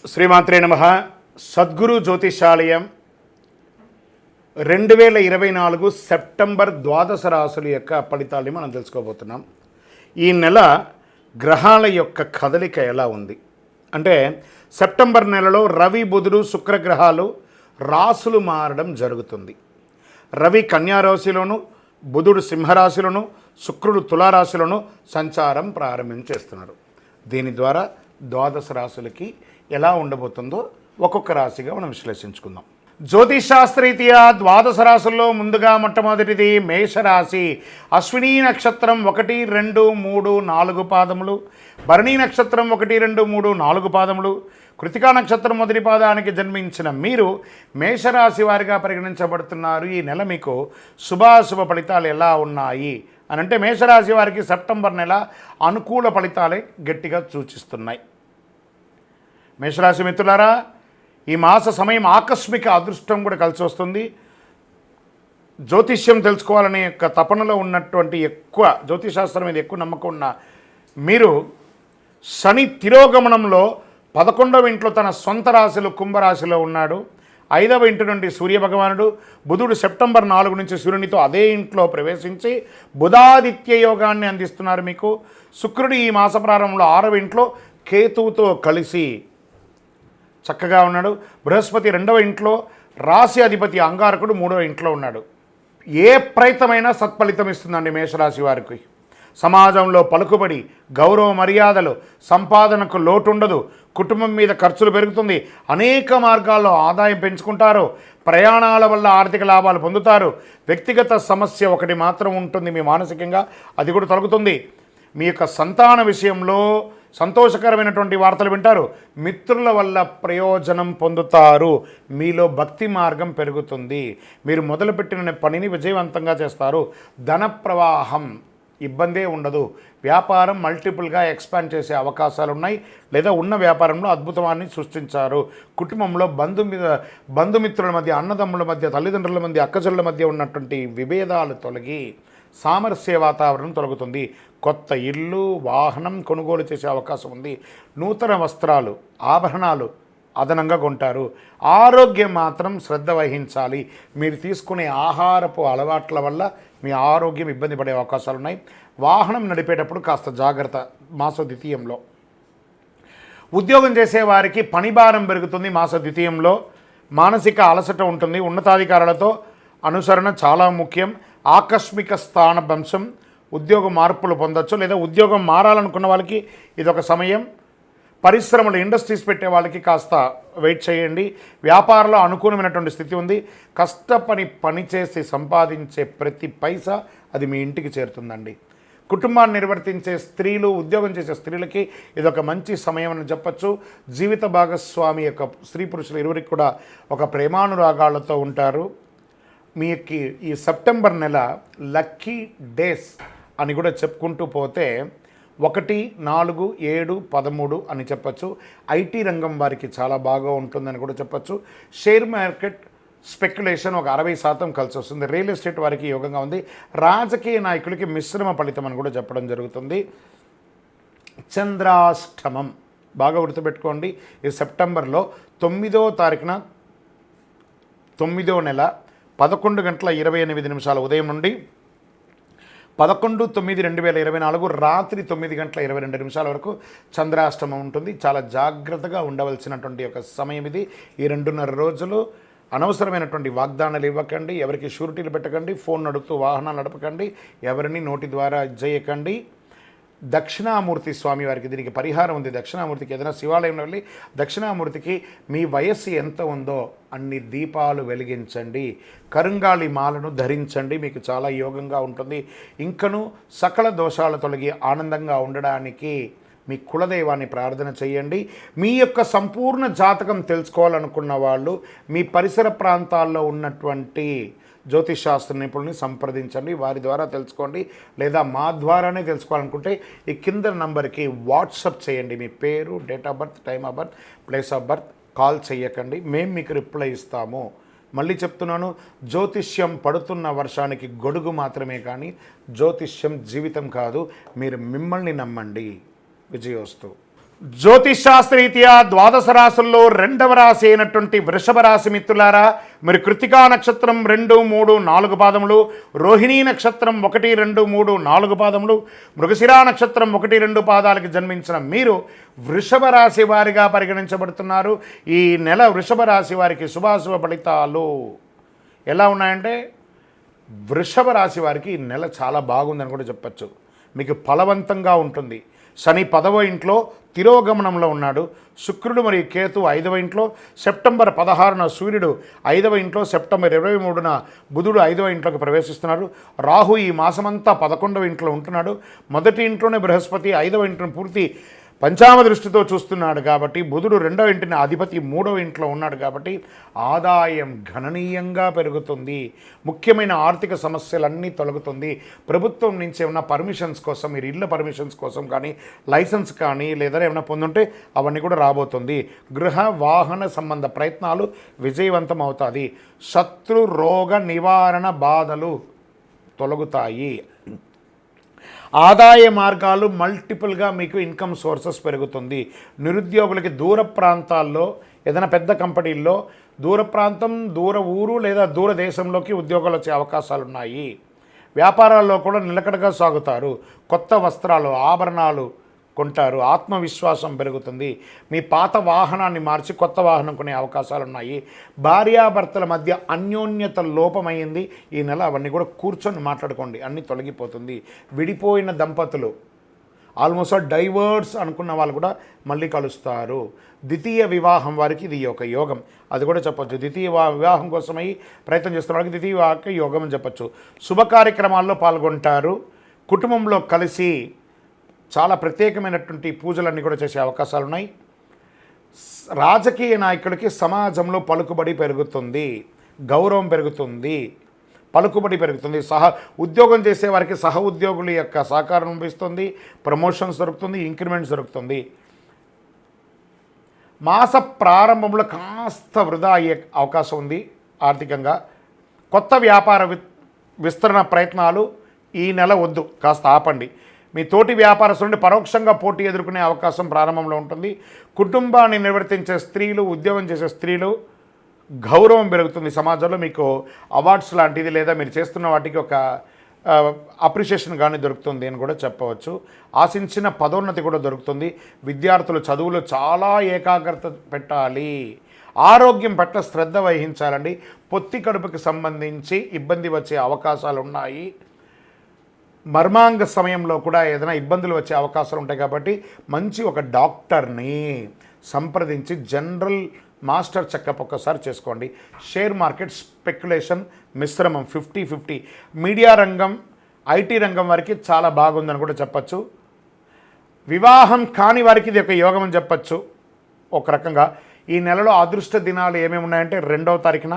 శ్రీమాత్రే నమః. సద్గురు జ్యోతిషాలయం 2024 సెప్టెంబర్ ద్వాదశ రాశుల యొక్క ఫలితాన్ని మనం తెలుసుకోబోతున్నాం. ఈ నెల గ్రహాల యొక్క కదలిక ఎలా ఉంది అంటే సెప్టెంబర్ నెలలో రవి, బుధుడు, శుక్రగ్రహాలు రాశులు మారడం జరుగుతుంది. రవి కన్యారాశిలోను, బుధుడు సింహరాశిలోను, శుక్రుడు తులారాశిలోను సంచారం ప్రారంభించేస్తున్నారు. దీని ద్వారా ద్వాదశ రాశులకి ఎలా ఉండబోతుందో ఒక్కొక్క రాశిగా మనం విశ్లేషించుకుందాం. జ్యోతిషాస్త్రరీత్యా ద్వాదశ రాశుల్లో ముందుగా మొట్టమొదటిది మేషరాశి. అశ్విని నక్షత్రం 1, 2, 3, 4 పాదములు, భరణి నక్షత్రం 1, 2, 3, 4 పాదములు, కృతికా నక్షత్రం మొదటి పాదానికి జన్మించిన మీరు మేషరాశి వారిగా పరిగణించబడుతున్నారు. ఈ నెల మీకు శుభాశుభ ఫలితాలు ఎలా ఉన్నాయి అని అంటే మేషరాశి వారికి సెప్టెంబర్ నెల అనుకూల ఫలితాలే గట్టిగా సూచిస్తున్నాయి. మేషరాశి మిత్రులారా, ఈ మాస సమయం ఆకస్మిక అదృష్టం కూడా కలిసి వస్తుంది. జ్యోతిష్యం తెలుసుకోవాలనే యొక్క తపనలో ఉన్నటువంటి ఎక్కువ జ్యోతిషాస్త్రం మీద ఎక్కువ నమ్మకం ఉన్న మీరు శని తిరోగమనంలో 11వ ఇంట్లో తన సొంత రాశిలో కుంభరాశిలో ఉన్నాడు. 5వ ఇంటి నుండి సూర్యభగవానుడు, బుధుడు సెప్టెంబర్ 4 నుంచి సూర్యునితో అదే ఇంట్లో ప్రవేశించి బుధాదిత్య యోగాన్ని అందిస్తున్నారు మీకు. శుక్రుడు ఈ మాస ప్రారంభంలో 6వ ఇంట్లో కేతువుతో కలిసి చక్కగా ఉన్నాడు. బృహస్పతి 2వ ఇంట్లో, రాశి అధిపతి అంగారకుడు 3వ ఇంట్లో ఉన్నాడు. ఏ ప్రయత్నమైనా సత్ఫలితం ఇస్తుందండి మేషరాశి వారికి. సమాజంలో పలుకుబడి, గౌరవ మర్యాదలు, సంపాదనకు లోటు ఉండదు. కుటుంబం మీద ఖర్చులు పెరుగుతుంది. అనేక మార్గాల్లో ఆదాయం పెంచుకుంటారు. ప్రయాణాల వల్ల ఆర్థిక లాభాలు పొందుతారు. వ్యక్తిగత సమస్య ఒకటి మాత్రం ఉంటుంది మీ మానసికంగా, అది కూడా తొలగుతుంది. మీ యొక్క సంతాన విషయంలో సంతోషకరమైనటువంటి వార్తలు వింటారు. మిత్రుల వల్ల ప్రయోజనం పొందుతారు. మీలో భక్తి మార్గం పెరుగుతుంది. మీరు మొదలుపెట్టిన పనిని విజయవంతంగా చేస్తారు. ధన ప్రవాహం ఇబ్బందే ఉండదు. వ్యాపారం మల్టిపుల్గా ఎక్స్పాండ్ చేసే అవకాశాలు ఉన్నాయి, లేదా ఉన్న వ్యాపారంలో అద్భుతాన్ని సృష్టించారు. కుటుంబంలో బంధుమిత్రుల మధ్య, అన్నదమ్ముల మధ్య, తల్లిదండ్రుల మధ్య, అక్కచెల్లెల మధ్య ఉన్నటువంటి విభేదాలు తొలగి సామరస్య వాతావరణం తొలగుతుంది. కొత్త ఇల్లు, వాహనం కొనుగోలు చేసే అవకాశం ఉంది. నూతన వస్త్రాలు, ఆభరణాలు అదనంగా కొంటారు. ఆరోగ్యం మాత్రం శ్రద్ధ వహించాలి. మీరు తీసుకునే ఆహారపు అలవాట్ల వల్ల మీ ఆరోగ్యం ఇబ్బంది పడే అవకాశాలు ఉన్నాయి. వాహనం నడిపేటప్పుడు కాస్త జాగ్రత్త. మాస ద్వితీయంలో ఉద్యోగం చేసేవారికి పని భారం పెరుగుతుంది. మాస ద్వితీయంలో మానసిక అలసట ఉంటుంది. ఉన్నతాధికారులతో అనుసరణ చాలా ముఖ్యం. ఆకస్మిక స్థానభంశం, ఉద్యోగ మార్పులు పొందొచ్చు, లేదా ఉద్యోగం మారాలనుకున్న వాళ్ళకి ఇదొక సమయం. పరిశ్రమలు, ఇండస్ట్రీస్ పెట్టే వాళ్ళకి కాస్త వెయిట్ చేయండి. వ్యాపారంలో అనుకూలమైనటువంటి స్థితి ఉంది. పని చేసి సంపాదించే ప్రతి పైసా అది మీ ఇంటికి చేరుతుందండి. కుటుంబాన్ని నిర్వర్తించే స్త్రీలు, ఉద్యోగం చేసే స్త్రీలకి ఇదొక మంచి సమయం అని చెప్పచ్చు. జీవిత భాగస్వామి యొక్క స్త్రీ పురుషులు ఇరువురికి కూడా ఒక ప్రేమానురాగాలతో ఉంటారు. మీకు ఈ సెప్టెంబర్ నెల లక్కీ డేస్ అని కూడా చెప్పుకుంటూ పోతే 1, 4, 7, 13 అని చెప్పచ్చు. ఐటీ రంగం వారికి చాలా బాగా ఉంటుందని కూడా చెప్పచ్చు. షేర్ మార్కెట్ స్పెక్యులేషన్ ఒక 60% కలిసి వస్తుంది. రియల్ ఎస్టేట్ వారికి యోగంగా ఉంది. రాజకీయ నాయకులకి మిశ్రమ ఫలితం అని కూడా చెప్పడం జరుగుతుంది. చంద్రాష్టమం బాగా గుర్తుపెట్టుకోండి. ఈ సెప్టెంబర్లో 9వ తారీఖున 9వ నెల 11:28 ఉదయం నుండి 11/9/2024 రాత్రి 9:22 వరకు చంద్రాష్టమం ఉంటుంది. చాలా జాగ్రత్తగా ఉండవలసినటువంటి ఒక సమయం ఇది. ఈ 2.5 రోజులు అనవసరమైనటువంటి వాగ్దానాలు ఇవ్వకండి. ఎవరికి షూరిటీలు పెట్టకండి. ఫోన్ నడుపుతూ వాహనాలు నడపకండి. ఎవరిని నోటి ద్వారా చేయకండి. దక్షిణామూర్తి స్వామి వారికి దీనికి పరిహారం ఉంది. దక్షిణామూర్తికి ఏదైనా శివాలయంలో వెళ్ళి దక్షిణామూర్తికి మీ వయస్సు ఎంత ఉందో అన్ని దీపాలు వెలిగించండి. కరుంగాళి మాలను ధరించండి. మీకు చాలా యోగంగా ఉంటుంది. ఇంకను సకల దోషాలు తొలగి ఆనందంగా ఉండడానికి మీ కులదైవాన్ని ప్రార్థన చేయండి. మీ యొక్క సంపూర్ణ జాతకం తెలుసుకోవాలనుకున్న వాళ్ళు మీ పరిసర ప్రాంతాల్లో ఉన్నటువంటి జ్యోతిషాస్త్ర నిపుణుల్ని సంప్రదించండి. వారి ద్వారా తెలుసుకోండి. లేదా మా ద్వారానే తెలుసుకోవాలనుకుంటే ఈ కింద నంబర్కి వాట్సాప్ చేయండి. మీ పేరు, date of birth, time of birth, place of birth call చేయకండి. మేము మీకు రిప్లై ఇస్తాము. మళ్ళీ చెప్తున్నాను, జ్యోతిష్యం పడుతున్న వర్షానికి గొడుగు మాత్రమే కానీ జ్యోతిష్యం జీవితం కాదు. మీరు మిమ్మల్ని నమ్మండి. విజయోస్తు. జ్యోతిషాస్త్రరీత్యా ద్వాదశ రాశుల్లో రెండవ రాశి అయినటువంటి వృషభ రాశి మిత్రులారా, మరి కృతికా నక్షత్రం 2, 3, 4 పాదములు, రోహిణీ నక్షత్రం 1, 2, 3, 4 పాదములు, మృగశిరా నక్షత్రం 1, 2 పాదాలకు జన్మించిన మీరు వృషభ రాశి వారిగా పరిగణించబడుతున్నారు. ఈ నెల వృషభ రాశి వారికి శుభాశుభ ఫలితాలు ఎలా ఉన్నాయంటే, వృషభ రాశి వారికి ఈ నెల చాలా బాగుందని కూడా చెప్పచ్చు. మీకు ఫలవంతంగా ఉంటుంది. శని 10వ ఇంట్లో తిరోగమనంలో ఉన్నాడు. శుక్రుడు మరియు కేతు 5వ ఇంట్లో, సెప్టెంబర్ 16న సూర్యుడు 5వ ఇంట్లో, సెప్టెంబర్ 23న బుధుడు 5వ ఇంట్లోకి ప్రవేశిస్తున్నాడు. రాహు ఈ మాసమంతా 11వ ఇంట్లో ఉంటున్నాడు. మొదటి ఇంట్లోనే బృహస్పతి 5వ ఇంట్లోని పూర్తి పంచామ దృష్టితో చూస్తున్నాడు కాబట్టి, బుధుడు 2వ ఇంటిని అధిపతి 3వ ఇంట్లో ఉన్నాడు కాబట్టి ఆదాయం గణనీయంగా పెరుగుతుంది. ముఖ్యమైన ఆర్థిక సమస్యలన్నీ తొలగుతుంది. ప్రభుత్వం నుంచి ఏమైనా పర్మిషన్స్ కోసం, మీరు ఇళ్ళ పర్మిషన్స్ కోసం కానీ, లైసెన్స్ కానీ లేదా ఏమైనా పొందుంటే అవన్నీ కూడా రాబోతుంది. గృహ వాహన సంబంధ ప్రయత్నాలు విజయవంతం అవుతుంది. శత్రు రోగ నివారణ బాధలు తొలగుతాయి. ఆదాయ మార్గాలు మల్టిపుల్గా మీకు ఇన్కమ్ సోర్సెస్ పెరుగుతుంది. నిరుద్యోగులకి దూర ప్రాంతాల్లో ఏదైనా పెద్ద కంపెనీల్లో దూర ప్రాంతం, దూర ఊరు లేదా దూర దేశంలోకి ఉద్యోగాలు వచ్చే అవకాశాలు ఉన్నాయి. వ్యాపారాల్లో కూడా నిలకడగా సాగుతారు. కొత్త వస్త్రాలు, ఆభరణాలు కొంటారు. ఆత్మవిశ్వాసం పెరుగుతుంది. మీ పాత వాహనాన్ని మార్చి కొత్త వాహనం కొనే అవకాశాలు ఉన్నాయి. భార్యాభర్తల మధ్య అన్యోన్యత లోపమైంది ఈ నెల. అవన్నీ కూడా కూర్చొని మాట్లాడుకోండి, అన్నీ తొలగిపోతుంది. విడిపోయిన దంపతులు, ఆల్మోస్ట్ డైవర్స్ అనుకున్న వాళ్ళు కూడా మళ్ళీ కలుస్తారు. ద్వితీయ వివాహం వారికి ఇది ఒక యోగం, అది కూడా చెప్పచ్చు. ద్వితీయ వివాహం కోసమై ప్రయత్నం చేస్తున్న వాళ్ళకి ద్వితీయ వివాహ యోగం అని చెప్పచ్చు. శుభ కార్యక్రమాల్లో పాల్గొంటారు. కుటుంబంలో కలిసి చాలా ప్రత్యేకమైనటువంటి పూజలన్నీ కూడా చేసే అవకాశాలు ఉన్నాయి. రాజకీయ నాయకుడికి సమాజంలో పలుకుబడి పెరుగుతుంది, గౌరవం పెరుగుతుంది, పలుకుబడి పెరుగుతుంది. ఉద్యోగం చేసే వారికి సహ ఉద్యోగుల యొక్క సహకారం లభిస్తుంది. ప్రమోషన్స్ దొరుకుతుంది, ఇంక్రిమెంట్స్ దొరుకుతుంది. మాస ప్రారంభంలో కాస్త వృధా అయ్యే అవకాశం ఉంది ఆర్థికంగా. కొత్త వ్యాపార విస్తరణ ప్రయత్నాలు ఈ నెల వద్దు, కాస్త ఆపండి. మీ తోటి వ్యాపారస్తుల నుండి పరోక్షంగా పోటీ ఎదుర్కొనే అవకాశం ప్రారంభంలో ఉంటుంది. కుటుంబాన్ని నిర్వర్తించే స్త్రీలు, ఉద్యోగం చేసే స్త్రీలు గౌరవం పెరుగుతుంది. సమాజంలో మీకు అవార్డ్స్ లాంటిది లేదా మీరు చేస్తున్న వాటికి ఒక అప్రిషియేషన్ కానీ దొరుకుతుంది అని కూడా చెప్పవచ్చు. ఆశించిన పదోన్నతి కూడా దొరుకుతుంది. విద్యార్థులు చదువులో చాలా ఏకాగ్రత పెట్టాలి. ఆరోగ్యం పట్ల శ్రద్ధ వహించాలండి. పొత్తి కడుపుకి సంబంధించి ఇబ్బంది వచ్చే అవకాశాలు ఉన్నాయి. మర్మాంగ సమయంలో కూడా ఏదైనా ఇబ్బందులు వచ్చే అవకాశాలు ఉంటాయి కాబట్టి మంచి ఒక డాక్టర్ని సంప్రదించి జనరల్ మాస్టర్ చెకప్ ఒక్కసారి చేసుకోండి. షేర్ మార్కెట్ స్పెక్యులేషన్ మిశ్రమం 50-50. మీడియా రంగం, ఐటీ రంగం వారికి చాలా బాగుందని కూడా చెప్పచ్చు. వివాహం కాని వారికి ఇది ఒక యోగం అని చెప్పచ్చు. ఒక రకంగా ఈ నెలలో అదృష్ట దినాలు ఏమేమి ఉన్నాయంటే 2వ తారీఖున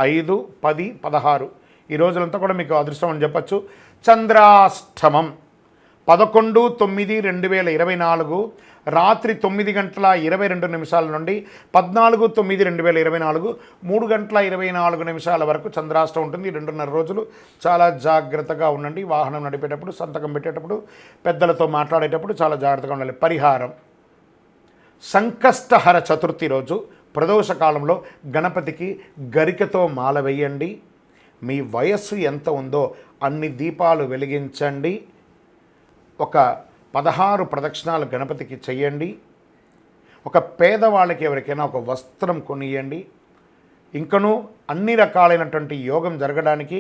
5, 10, 16 ఈ రోజులంతా కూడా మీకు అదృష్టం అని చెప్పచ్చు. చంద్రాష్టమం 11/9/2024 రాత్రి 9:22 నుండి 14/9/2024 3:24 వరకు చంద్రాష్టమం ఉంటుంది. 2.5 రోజులు చాలా జాగ్రత్తగా ఉండండి. వాహనం నడిపేటప్పుడు, సంతకం పెట్టేటప్పుడు, పెద్దలతో మాట్లాడేటప్పుడు చాలా జాగ్రత్తగా ఉండాలి. పరిహారం: సంకష్టహర చతుర్థి రోజు ప్రదోష కాలంలో గణపతికి గరికతో మాల వేయండి. మీ వయస్సు ఎంత ఉందో అన్ని దీపాలు వెలిగించండి. ఒక 16 ప్రదక్షిణాలు గణపతికి చెయ్యండి. ఒక పేదవాళ్ళకి ఎవరికైనా ఒక వస్త్రం కొనియండి. ఇంకనూ అన్ని రకాలైనటువంటి యోగం జరగడానికి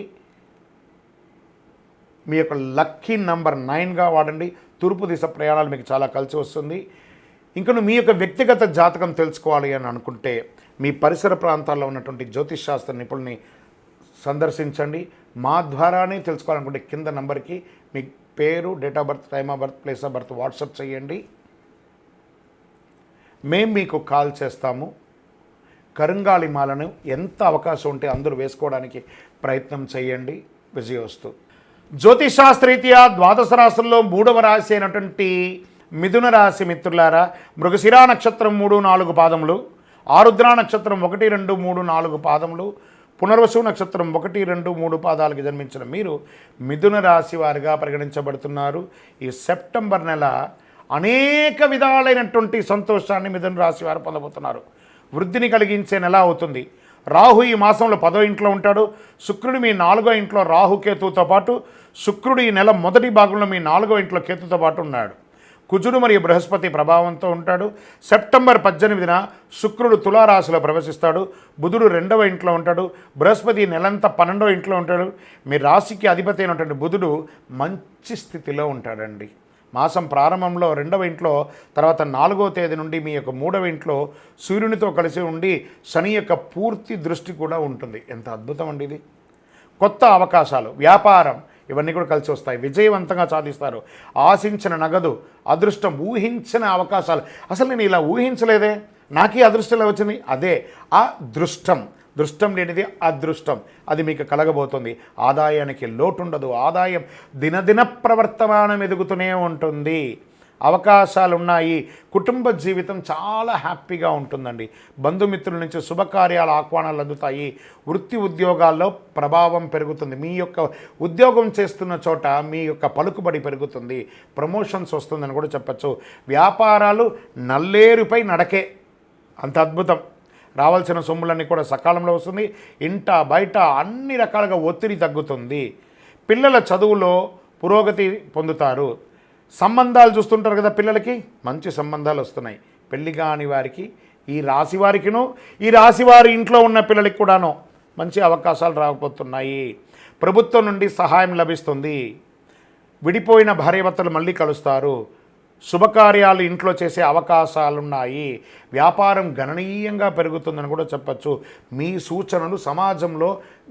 మీ యొక్క లక్కీ నంబర్ 9గా వాడండి. తూర్పు దిశ ప్రయాణాలు మీకు చాలా కలిసి వస్తుంది. ఇంకను మీ యొక్క వ్యక్తిగత జాతకం తెలుసుకోవాలి అని అనుకుంటే మీ పరిసర ప్రాంతాల్లో ఉన్నటువంటి జ్యోతిష్ శాస్త్ర నిపుణుల్ని సందర్శించండి. మా ద్వారానే తెలుసుకోవాలనుకుంటే కింద నంబర్కి మీ పేరు, date of birth, time of birth, place of birth WhatsApp చేయండి. మేము మీకు కాల్ చేస్తాము. కరుంగాలి మాలను ఎంత అవకాశం ఉంటే అందరూ వేసుకోవడానికి ప్రయత్నం చేయండి. విజయోస్తు. జ్యోతిషాస్త్రరీత్యా ద్వాదశ రాశుల్లో 3వ రాశి అయినటువంటి మిథున రాశి మిత్రులారా, మృగశిరా నక్షత్రం 3, 4 పాదములు, ఆరుద్ర నక్షత్రం 1, 2, 3, 4 పాదములు, పునర్వసు నక్షత్రం 1, 2, 3 పాదాలకు జన్మించిన మీరు మిథున రాశి వారిగా పరిగణించబడుతున్నారు. ఈ సెప్టెంబర్ నెల అనేక విధాలైనటువంటి సంతోషాన్ని మిథున రాశి వారు పొందబోతున్నారు. వృద్ధిని కలిగించే నెల అవుతుంది. రాహు ఈ మాసంలో 10వ ఇంట్లో ఉంటాడు. శుక్రుడు మీ 4వ ఇంట్లో రాహుకేతువుతో పాటు, శుక్రుడు ఈ నెల మొదటి భాగంలో మీ 4వ ఇంట్లో కేతుతో పాటు ఉన్నాడు. కుజుడు మరియు బృహస్పతి ప్రభావంతో ఉంటాడు. సెప్టెంబర్ 18న శుక్రుడు తులారాశిలో ప్రవేశిస్తాడు. బుధుడు 2వ ఇంట్లో ఉంటాడు. బృహస్పతి నెలంతా 12వ ఇంట్లో ఉంటాడు. మీ రాశికి అధిపతి అయినటువంటి బుధుడు మంచి స్థితిలో ఉంటాడండి. మాసం ప్రారంభంలో 2వ ఇంట్లో, తర్వాత 4వ తేదీ నుండి మీ యొక్క 3వ ఇంట్లో సూర్యునితో కలిసి ఉండి శని యొక్క పూర్తి దృష్టి కూడా ఉంటుంది. ఎంత అద్భుతం అండి ఇది. కొత్త అవకాశాలు, వ్యాపారం ఇవన్నీ కూడా కలిసి వస్తాయి. విజయవంతంగా సాధిస్తారు. ఆశించిన నగదు, అదృష్టం, ఊహించిన అవకాశాలు. అసలు నేను ఇలా ఊహించలేదే, నాకే అదృష్టం ఇలా వచ్చింది. అదే అదృష్టం. దృష్టం లేనిది అదృష్టం. అది మీకు కలగబోతుంది. ఆదాయానికి లోటు ఉండదు. ఆదాయం దినదిన ప్రవర్తమానం ఎదుగుతూనే ఉంటుంది. అవకాశాలు ఉన్నాయి. కుటుంబ జీవితం చాలా హ్యాపీగా ఉంటుందండి. బంధుమిత్రుల నుంచి శుభకార్యాల ఆహ్వానాలు అందుతాయి. వృత్తి ఉద్యోగాల్లో ప్రభావం పెరుగుతుంది. మీ యొక్క ఉద్యోగం చేస్తున్న చోట మీ యొక్క పలుకుబడి పెరుగుతుంది. ప్రమోషన్స్ వస్తుందని కూడా చెప్పచ్చు. వ్యాపారాలు నల్లేరుపై నడకే. అంత అద్భుతం. రావాల్సిన సొమ్ములన్నీ కూడా సకాలంలో వస్తుంది. ఇంట బయట అన్ని రకాలుగా ఒత్తిడి తగ్గుతుంది. పిల్లల చదువులో పురోగతి పొందుతారు. సంబంధాలు చూస్తుంటారు కదా, పిల్లలకి మంచి సంబంధాలు వస్తున్నాయి. పెళ్లి కాని వారికి, ఈ రాశి వారికిను, ఈ రాశి వారి ఇంట్లో ఉన్న పిల్లలకి కూడాను మంచి అవకాశాలు రాకపోతున్నాయి. ప్రభుత్వం నుండి సహాయం లభిస్తుంది. విడిపోయిన భార్యాభర్తలు మళ్ళీ కలుస్తారు. శుభకార్యాలు ఇంట్లో చేసే అవకాశాలున్నాయి. వ్యాపారం గణనీయంగా పెరుగుతుందని కూడా చెప్పచ్చు. మీ సూచనలు సమాజంలో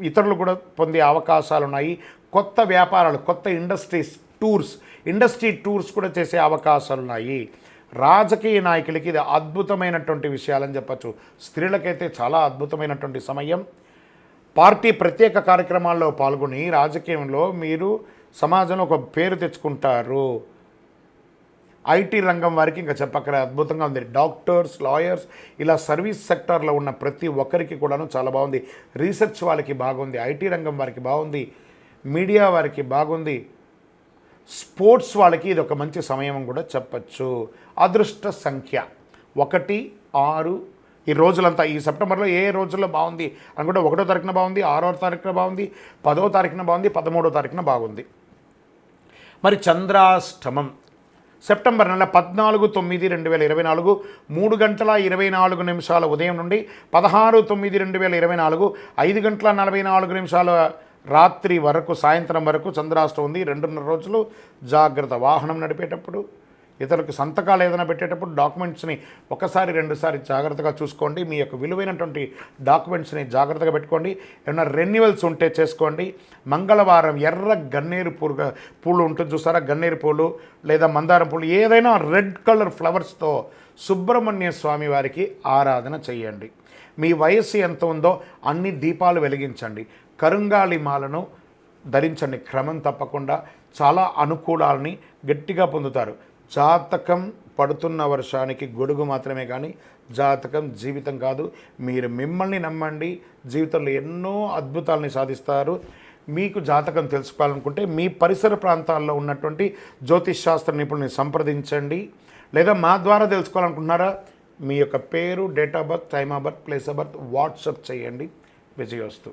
ఇతరులు కూడా పొందే అవకాశాలున్నాయి. కొత్త వ్యాపారాలు, కొత్త ఇండస్ట్రీ టూర్స్ కూడా చేసే అవకాశాలున్నాయి. రాజకీయ నాయకులకి ఇది అద్భుతమైనటువంటి విషయాలని చెప్పచ్చు. స్త్రీలకైతే చాలా అద్భుతమైనటువంటి సమయం. పార్టీ ప్రత్యేక కార్యక్రమాల్లో పాల్గొని రాజకీయంలో మీరు సమాజంలో ఒక పేరు తెచ్చుకుంటారు. ఐటీ రంగం వారికి ఇంకా చెప్పక్కర అద్భుతంగా ఉంది. డాక్టర్స్, లాయర్స్, ఇలా సర్వీస్ సెక్టార్లో ఉన్న ప్రతి ఒక్కరికి కూడాను చాలా బాగుంది. రీసెర్చ్ వాళ్ళకి బాగుంది. ఐటీ రంగం వారికి బాగుంది. మీడియా వారికి బాగుంది. స్పోర్ట్స్ వాళ్ళకి ఇది ఒక మంచి సమయం కూడా చెప్పచ్చు. అదృష్ట సంఖ్య 1, 6. ఈ రోజులంతా ఈ సెప్టెంబర్లో ఏ రోజుల్లో బాగుంది అనుకుంటే 1వ తారీఖున బాగుంది, 6వ తారీఖున బాగుంది, 10వ తారీఖున బాగుంది, 13వ తారీఖున బాగుంది. మరి చంద్రాష్టమం సెప్టెంబర్ నెల 14/9/2024 3:24 ఉదయం నుండి 16/9/2024 5:44 రాత్రి వరకు, సాయంత్రం వరకు చంద్రాష్టమం ఉంది. 2.5 రోజులు జాగ్రత్త. వాహనం నడిపేటప్పుడు, ఇతరులకు సంతకాలు ఏదైనా పెట్టేటప్పుడు డాక్యుమెంట్స్ని ఒకసారి 2 సార్లు జాగ్రత్తగా చూసుకోండి. మీ యొక్క విలువైనటువంటి డాక్యుమెంట్స్ని జాగ్రత్తగా పెట్టుకోండి. ఏమైనా రెన్యువల్స్ ఉంటే చేసుకోండి. మంగళవారం ఎర్ర గన్నేరు పూలు ఉంటుంది చూసారా, గన్నేరు పూలు లేదా మందారం పూలు, ఏదైనా రెడ్ కలర్ ఫ్లవర్స్తో సుబ్రహ్మణ్య స్వామి వారికి ఆరాధన చేయండి. మీ వయస్సు ఎంత ఉందో అన్ని దీపాలు వెలిగించండి. కరుంగాలి మాలను ధరించండి. క్రమం తప్పకుండా చాలా అనుకూలాలని గట్టిగా పొందుతారు. జాతకం పడుతున్న వర్షానికి గొడుగు మాత్రమే కానీ జాతకం జీవితం కాదు. మీరు మిమ్మల్ని నమ్మండి, జీవితంలో ఎన్నో అద్భుతాలని సాధిస్తారు. మీకు జాతకం తెలుసుకోవాలనుకుంటే మీ పరిసర ప్రాంతాల్లో ఉన్నటువంటి జ్యోతిష్ శాస్త్ర నిపుణుల్ని సంప్రదించండి. లేదా మా ద్వారా తెలుసుకోవాలనుకుంటున్నారా, మీ యొక్క పేరు, date of birth, time of birth, place of birth WhatsApp చేయండి. విజయోస్తు.